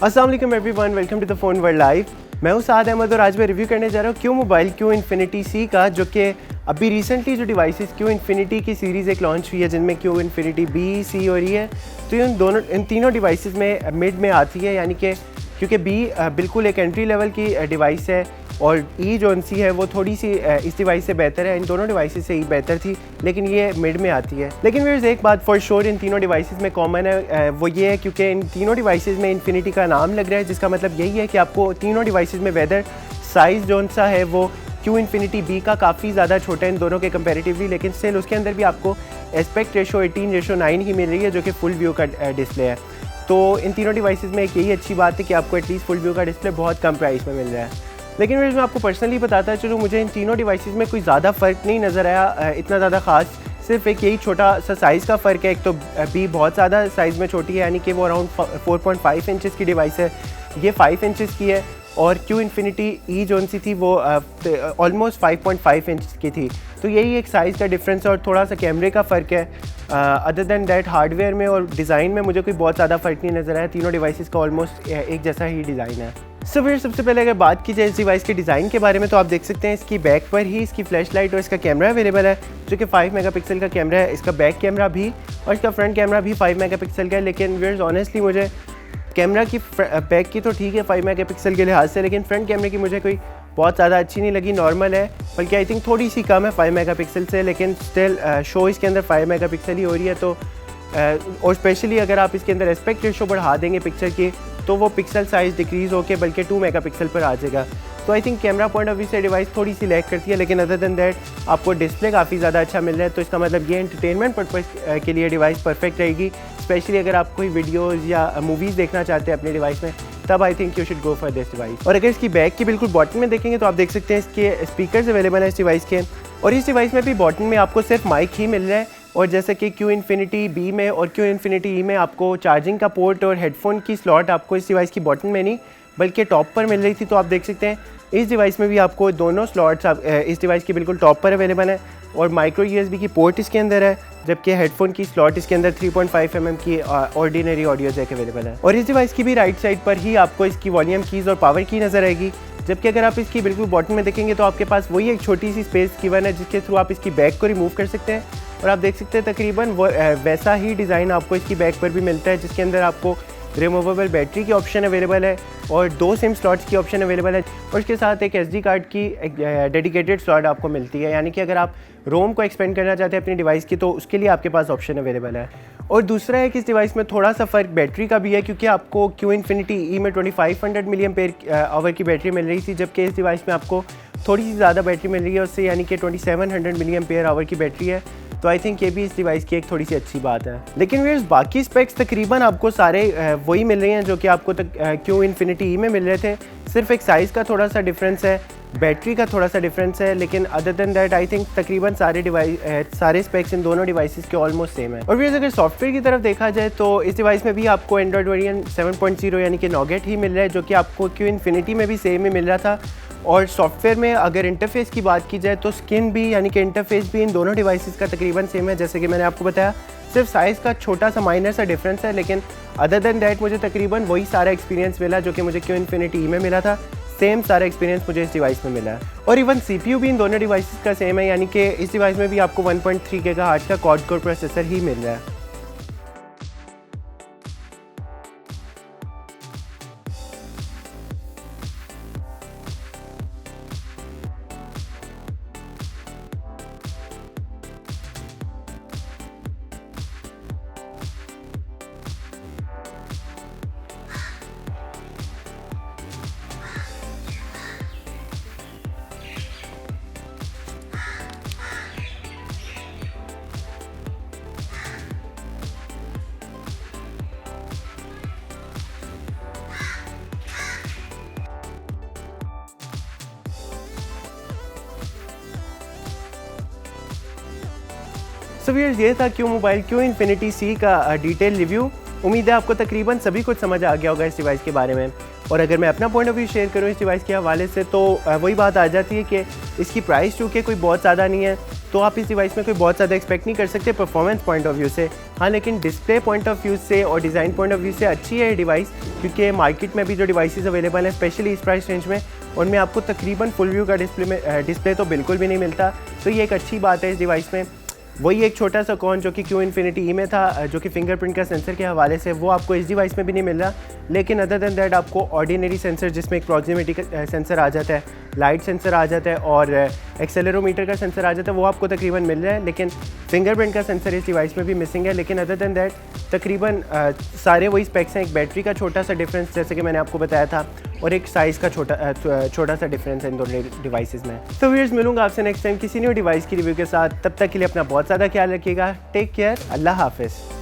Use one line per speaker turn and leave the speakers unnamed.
अस्सलाम वालेकुम everyone, welcome to the phone world live. मैं हूं साद अहमद और आज मैं रिव्यू करने जा रहा हूं क्यू मोबाइल क्यू इन्फिनिटी सी का, जो कि अभी रिसेंटली जो डिवाइसेस क्यू इन्फिनिटी की सीरीज़ एक लॉन्च हुई है जिनमें क्यू इन्फिनिटी बी सी हो रही है। तो इन तीनों डिवाइसेस में मिड में आती है, यानी कि क्योंकि बी बिल्कुल एक एंट्री लेवल की डिवाइस है और ई जो सी है वो थोड़ी सी इस डिवाइस से बेहतर है। इन दोनों डिवाइसेस से ई बेहतर थी, लेकिन ये मिड में आती है। लेकिन व्यूअर्स, एक बात फॉर श्योर इन तीनों डिवाइसेस में कॉमन है, वो ये है क्योंकि इन तीनों डिवाइसेस में इन्फिनिटी का नाम लग रहा है, जिसका मतलब यही है कि आपको तीनों डिवाइसेस में वेदर साइज़ जो सा है वो क्यू इन्फिनिटी बी का काफ़ी ज़्यादा छोटा है इन दोनों के कंपेरेटिवली, लेकिन स्टिल उसके अंदर भी आपको एस्पेक्ट रेशो 18:9 ही मिल रही है, जो कि फुल व्यू का डिस्प्ले है। तो इन तीनों डिवाइसेस में एक यही अच्छी बात है कि आपको एटलीस्ट फुल व्यू का डिस्प्ले बहुत कम प्राइस में मिल रहा है। लेकिन मैं आपको पर्सनली बताता चलो, मुझे इन तीनों डिवाइसेस में कोई ज़्यादा फ़र्क नहीं नज़र आया, इतना ज़्यादा ख़ास। सिर्फ एक यही छोटा सा साइज़ का फ़र्क है। एक तो बी बहुत ज़्यादा साइज़ में छोटी है, यानी कि वो अराउंड 4.5 इंचज़ की डिवाइस है, ये 5 इंचज़ की है। और क्यू इन्फिनिटी ई जो सी थी वो ऑलमोस्ट 5.5 इंच की थी। तो यही एक साइज़ का डिफरेंस और थोड़ा सा कैमरे का फ़र्क है। अदर दैन दैट हार्डवेयर में और डिज़ाइन में मुझे कोई बहुत ज़्यादा फ़र्क नहीं नज़र आया। तीनों डिवाइसेस का ऑलमोस्ट एक जैसा ही डिज़ाइन है। फिर सबसे पहले अगर बात की जाए इस डिवाइस के डिज़ाइन के बारे में, तो आप देख सकते हैं इसकी बैक पर ही इसकी फ्लैश लाइट और इसका कैमरा अवेलेबल है, जो कि 5 मेगापिक्सल का कैमरा है। इसका बैक कैमरा भी और इसका फ्रंट कैमरा भी 5 मेगापिक्सल का है। लेकिन व्यूअर्स, ऑनेस्टली मुझे कैमरा की बैक की तो ठीक है 5 मेगापिक्सल के लिहाज से, लेकिन फ्रंट कैमरे की मुझे कोई बहुत ज़्यादा अच्छी नहीं लगी, नॉर्मल है, बल्कि आई थिंक थोड़ी सी कम है 5 मेगापिक्सल से। लेकिन स्टिल शो इसके अंदर 5 मेगापिक्सल ही हो रही है। तो और स्पेशली अगर आप इसके अंदर एस्पेक्ट रेशो बढ़ा देंगे पिक्चर की, तो वो पिक्सल साइज़ डिक्रीज़ होकर बल्कि 2 मेगापिक्सल पर आ जाएगा। तो I think camera point of view से डिवाइस थोड़ी सी लैग करती है, लेकिन अदर दैन दैट आपको डिस्प्ले काफ़ी ज़्यादा अच्छा मिल रहा है। तो इसका मतलब ये एंटरटेनमेंट पर्पज़ के लिए डिवाइस परफेक्ट रहेगी, स्पेशली अगर आप कोई वीडियोज़ या मूवीज़ देखना चाहते हैं अपने डिवाइस में, तब I think you should go for this device. और अगर इसकी बैक की बिल्कुल बॉटम में देखेंगे तो आप देख सकते हैं इसके स्पीकर्स अवेलेबल हैं इस डिवाइस के, और इस डिवाइस में भी बॉटम में आपको सिर्फ माइक ही मिल रहा है। और जैसे कि क्यू इन्फिनिटी बी में और क्यू इन्फिनिटी ई में आपको चार्जिंग का पोर्ट और हेडफोन की स्लॉट आपको इस डिवाइस की बॉटम में नहीं बल्कि टॉप पर मिल रही थी। तो आप देख सकते हैं इस डिवाइस में भी आपको दोनों स्लॉट्स इस डिवाइस के बिल्कुल टॉप पर अवेलेबल है, और माइक्रो यूएसबी की पोर्ट इसके अंदर है, जबकि हेडफोन की स्लॉट इसके अंदर 3.5 mm की ऑर्डिनरी ऑडियो जैक अवेलेबल है। और इस डिवाइस की भी राइट साइड पर ही आपको इसकी वॉल्यूम कीज़ और पावर की नज़र आएगी, जबकि अगर आप इसकी बिल्कुल बॉटम में देखेंगे तो आपके पास वही एक छोटी सी स्पेस गिवन है, जिसके थ्रू आप इसकी बैक को रिमूव कर सकते हैं। और आप देख सकते हैं तकरीबन वैसा ही डिज़ाइन आपको इसकी बैक पर भी मिलता है, जिसके अंदर आपको रिमूवेबल बैटरी की ऑप्शन अवेलेबल है और 2 सिम स्लॉट्स की ऑप्शन अवेलेबल है, और इसके साथ एक SD कार्ड की डेडिकेटेड स्लॉट आपको मिलती है, यानी कि अगर आप रोम को एक्सपेंड करना चाहते हैं अपनी डिवाइस की, तो उसके लिए आपके पास ऑप्शन अवेलेबल है। और दूसरा है कि इस डिवाइस में थोड़ा सा फ़र्क बैटरी का भी है, क्योंकि आपको क्यू इन्फिनिटी ई में 2500 mAh की बैटरी मिल रही थी, जबकि इस डिवाइस में आपको थोड़ी सी ज़्यादा बैटरी मिल रही है उससे, यानी कि 2700 mAh की बैटरी है। तो आई थिंक ये भी इस डिवाइस की एक थोड़ी सी अच्छी बात है। लेकिन व्यूअर्स, बाकी स्पेक्स तकरीबन आपको सारे वही मिल रहे हैं जो कि आपको क्यू इन्फिनिटी ई में मिल रहे थे। सिर्फ एक साइज़ का थोड़ा सा डिफरेंस है, बैटरी का थोड़ा सा डिफरेंस है, लेकिन other than that I think तकरीबन सारे स्पेक्स इन दोनों डिवाइसेस के ऑलमोस्ट सेम है। और व्यूअर्स, अगर सॉफ्टवेयर की तरफ देखा जाए तो इस डिवाइस में भी आपको एंड्रॉइड वर्जन 7.0 यानी कि नॉगेट ही मिल रहा है, जो कि आपको क्यू इन्फिनिटी में भी सेम ही मिल रहा था। और सॉफ्टवेयर में अगर इंटरफेस की बात की जाए तो स्किन भी यानी कि इंटरफेस भी इन दोनों डिवाइसेस का तकरीबन सेम है, जैसे कि मैंने आपको बताया। सिर्फ साइज़ का छोटा सा माइनर सा डिफरेंस है, लेकिन अदर देन दैट मुझे तकरीबन वही सारा एक्सपीरियंस मिला जो कि मुझे क्यू इन्फिनिटी ई में मिला था। सेम सारा एक्सपीरियंस मुझे इस डिवाइस में मिला है। और इवन CPU भी इन दोनों डिवाइसेस का सेम है, यानी कि इस डिवाइस में भी आपको 1.3 GHz का क्वाड कोर प्रोसेसर ही मिल रहा है। सो व्यूअर्स, ये था क्यू मोबाइल क्यू इन्फिनिटी सी का डिटेल रिव्यू। उम्मीद है आपको तकरीबन सभी कुछ समझ आ गया होगा इस डिवाइस के बारे में। और अगर मैं अपना पॉइंट ऑफ व्यू शेयर करूँ इस डिवाइस के हवाले से, तो वही बात आ जाती है कि इसकी प्राइस चूँकि कोई बहुत ज़्यादा नहीं है, तो आप इस डिवाइस में कोई बहुत ज़्यादा एक्सपेक्ट नहीं कर सकते परफॉर्मेंस पॉइंट ऑफ व्यू से। हाँ, लेकिन डिस्प्ले पॉइंट ऑफ व्यू से और डिज़ाइन पॉइंट ऑफ व्यू से अच्छी है ये डिवाइस, क्योंकि मार्केट में भी जो डिवाइसेस अवेलेबल हैं स्पेशली इस प्राइस रेंज में, उनमें आपको तकरीबन फुल व्यू का डिस्प्ले तो बिल्कुल भी नहीं मिलता। तो ये एक अच्छी बात है इस डिवाइस में। वही एक छोटा सा कॉन जो कि Q Infinity E में था, जो कि फिंगरप्रिंट का सेंसर के हवाले से, वो आपको इस डिवाइस में भी नहीं मिल रहा। लेकिन अदर देन दैट आपको ऑर्डिनरी सेंसर जिसमें एक प्रॉक्सिमिटी का सेंसर आ जाता है, लाइट सेंसर आ जाता है और एक्सेलेरोमीटर का सेंसर आ जाता है, वो आपको तकरीबन मिल रहा है। लेकिन फिंगरप्रिंट का सेंसर इस डिवाइस में भी मिसिंग है। लेकिन अदर देन दैट तकरीबन सारे वही स्पेक्स हैं। एक बैटरी का छोटा सा डिफरेंस जैसे कि मैंने आपको बताया था, और एक साइज़ का छोटा सा डिफरेंस है इन दोनों डिवाइसेस में। तो व्यूअर्स, मिलूंगा आपसे नेक्स्ट टाइम किसी न्यू डिवाइस की रिव्यू के साथ। तब तक के लिए अपना बहुत ज़्यादा ख्याल रखिएगा। टेक केयर, अल्लाह हाफिज़।